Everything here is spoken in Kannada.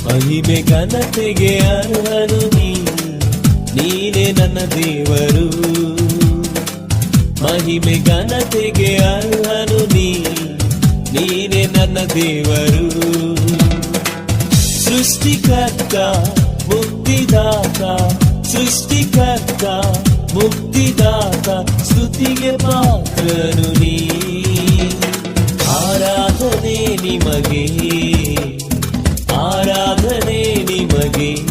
ಮಹಿಮೆ ಘನತೆಗೆ ಅರ್ಹನು ನೀನೇ ನನ್ನ ದೇವರು. ಮಹಿಮೆ ಘನತೆಗೆ ಅರ್ಹನು ನೀನೇ ನನ್ನ ದೇವರು. ಸೃಷ್ಟಿಕರ್ತ ಮುಕ್ತಿದಾತ, ಸೃಷ್ಟಿಕರ್ತ ಮುಕ್ತಿದಾತ, ಸ್ತುತಿಗೆ ಪಾತ್ರನು ನೀ. ಆರಾಧನೆ ನಿಮಗೆ, ಆರಾಧನೆ ನಿಮಗೆ.